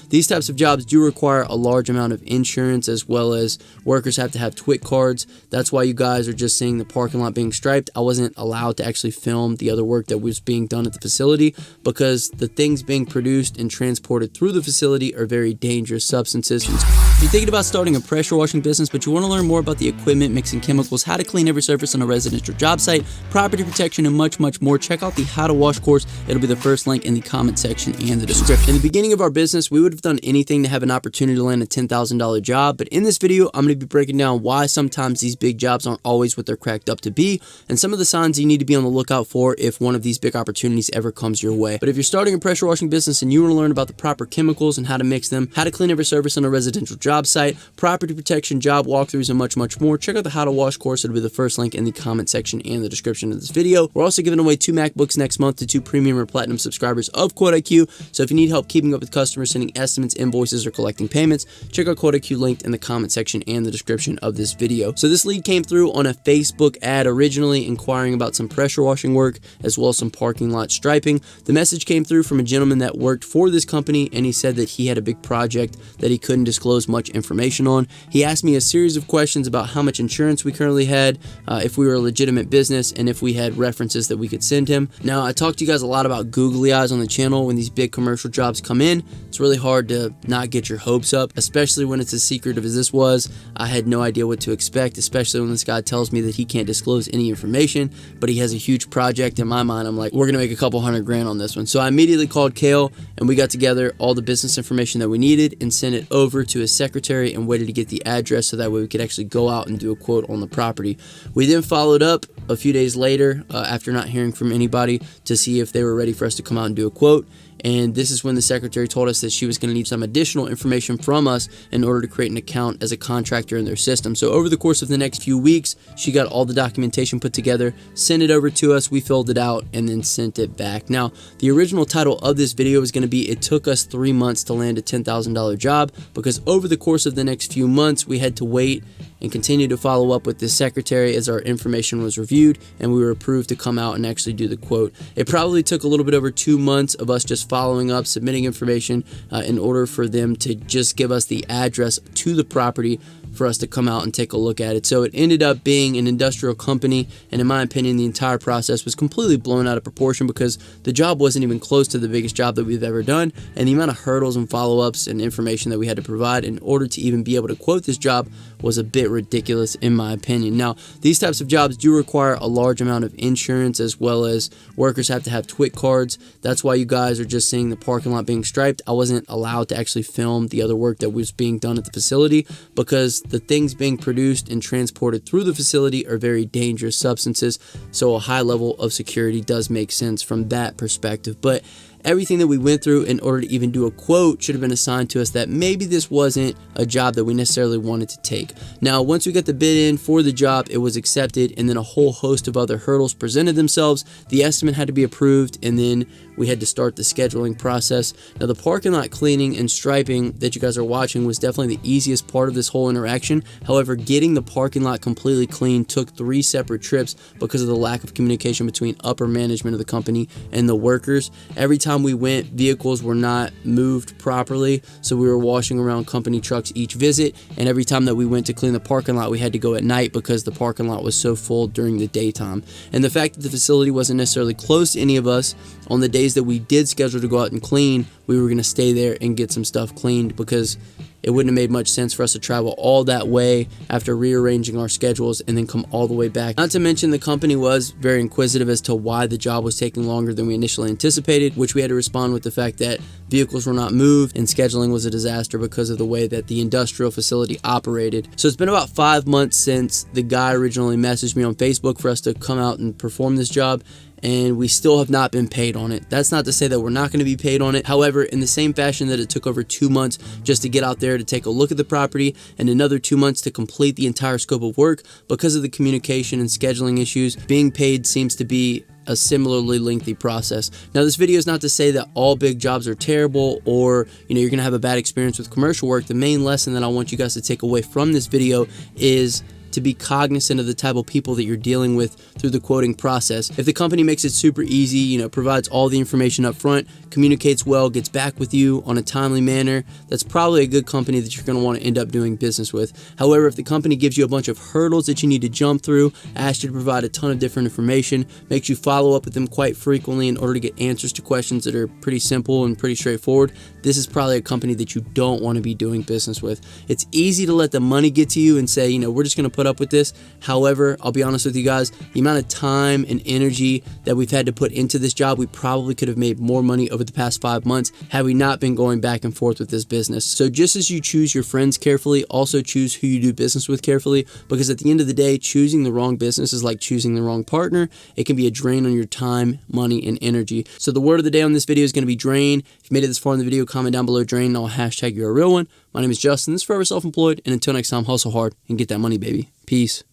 these types of jobs do require a large amount of insurance, as well as workers have to have TWIC cards. That's why you guys are just seeing the parking lot being striped. I wasn't allowed to actually film the other work that was being done at the facility because the things being produced and transported through the facility are very dangerous substances. If you're thinking about starting a pressure washing business, but you want to learn more about the equipment, mixing chemicals, how to clean every surface on a residential job site, property protection, and much more, check out the How to Wash course. It'll be the first link in the comment section and the description. In the beginning of our business, we would have done anything to have an opportunity to land a $10,000 job, but in this video, I'm going to be breaking down why sometimes these big jobs aren't always what they're cracked up to be, and some of the signs you need to be on the lookout for if one of these big opportunities ever comes your way. But if you're starting a pressure washing business and you want to learn about the proper chemicals and how to mix them, how to clean every surface on a residential job site, property protection, job walkthroughs, and much more, check out the How to Wash course. It'll be the first link in the comment section and the description of this video. We're also giving away 2 MacBooks next month to 2 premium or platinum subscribers of QuoteIQ. So if you need help keeping up with customers, sending estimates, invoices, or collecting payments, check out QuoteIQ linked in the comment section and the description of this video. So this lead came through on a Facebook ad originally inquiring about some pressure washing work as well as some parking lot striping. The message came through from a gentleman that worked for this company, and he said that he had a big project that he couldn't disclose much information on. He asked me a series of questions about how much insurance we currently had, if we were a legitimate business, and if we had references that we could send him. Now, I talked to you guys a lot about googly eyes on the channel when these big commercial jobs come in. It's really hard to not get your hopes up, especially when it's as secretive as this was. I had no idea what to expect, especially when this guy tells me that he can't disclose any information, but he has a huge project. In my mind, I'm like, we're gonna make a couple $100,000 on this one. So I immediately called Kale, and we got together all the business information that we needed and sent it over to his secretary and waited to get the address so that way we could actually go out and do a quote on the property. We then followed up a few days later after not hearing from anybody to see if they were ready for us to come out and do a quote. And this is when the secretary told us that she was going to need some additional information from us in order to create an account as a contractor in their system. So over the course of the next few weeks, she got all the documentation put together, sent it over to us, we filled it out, and then sent it back. Now, the original title of this video is going to be, "It took us 3 months to land a $10,000 job," because over the course of the next few months, we had to wait and continue to follow up with the secretary as our information was reviewed and we were approved to come out and actually do the quote. It probably took a little bit over 2 months of us just following up, submitting information in order for them to just give us the address to the property for us to come out and take a look at it. So it ended up being an industrial company, and in my opinion, the entire process was completely blown out of proportion because the job wasn't even close to the biggest job that we've ever done, and the amount of hurdles and follow-ups and information that we had to provide in order to even be able to quote this job was a bit ridiculous in my opinion. Now, these types of jobs do require a large amount of insurance, as well as workers have to have TWIC cards. That's why you guys are just seeing the parking lot being striped. I wasn't allowed to actually film the other work that was being done at the facility because the things being produced and transported through the facility are very dangerous substances, so a high level of security does make sense from that perspective. But everything that we went through in order to even do a quote should have been assigned to us that maybe this wasn't a job that we necessarily wanted to take. Now, once we got the bid in for the job, it was accepted, and then a whole host of other hurdles presented themselves. The estimate had to be approved, and then we had to start the scheduling process. Now, the parking lot cleaning and striping that you guys are watching was definitely the easiest part of this whole interaction. However, getting the parking lot completely clean took 3 separate trips because of the lack of communication between upper management of the company and the workers. Every time we went, vehicles were not moved properly, so we were washing around company trucks each visit, and every time that we went to clean the parking lot, we had to go at night because the parking lot was so full during the daytime. And the fact that the facility wasn't necessarily close to any of us, on the days that we did schedule to go out and clean, we were going to stay there and get some stuff cleaned because it wouldn't have made much sense for us to travel all that way after rearranging our schedules and then come all the way back. Not to mention, the company was very inquisitive as to why the job was taking longer than we initially anticipated, which we had to respond with the fact that vehicles were not moved and scheduling was a disaster because of the way that the industrial facility operated. So it's been about 5 months since the guy originally messaged me on Facebook for us to come out and perform this job, and we still have not been paid on it. That's not to say that we're not going to be paid on it. However, in the same fashion that it took over 2 months just to get out there to take a look at the property and another 2 months to complete the entire scope of work, because of the communication and scheduling issues, being paid seems to be a similarly lengthy process. Now, this video is not to say that all big jobs are terrible or you're going to have a bad experience with commercial work. The main lesson that I want you guys to take away from this video is to be cognizant of the type of people that you're dealing with through the quoting process. If the company makes it super easy, provides all the information up front, communicates well, gets back with you on a timely manner, that's probably a good company that you're going to want to end up doing business with. However, if the company gives you a bunch of hurdles that you need to jump through, asks you to provide a ton of different information, makes you follow up with them quite frequently in order to get answers to questions that are pretty simple and pretty straightforward, this is probably a company that you don't want to be doing business with. It's easy to let the money get to you and say, we're just going to put up with this. However, I'll be honest with you guys, the amount of time and energy that we've had to put into this job, we probably could have made more money over the past 5 months had we not been going back and forth with this business. So just as you choose your friends carefully, also choose who you do business with carefully, because at the end of the day, choosing the wrong business is like choosing the wrong partner. It can be a drain on your time, money, and energy. So the word of the day on this video is going to be drain. If you made it this far in the video, comment down below drain and I'll hashtag you're a real one. My name is Justin, this is Forever Self-Employed, and until next time, hustle hard and get that money, baby. Peace.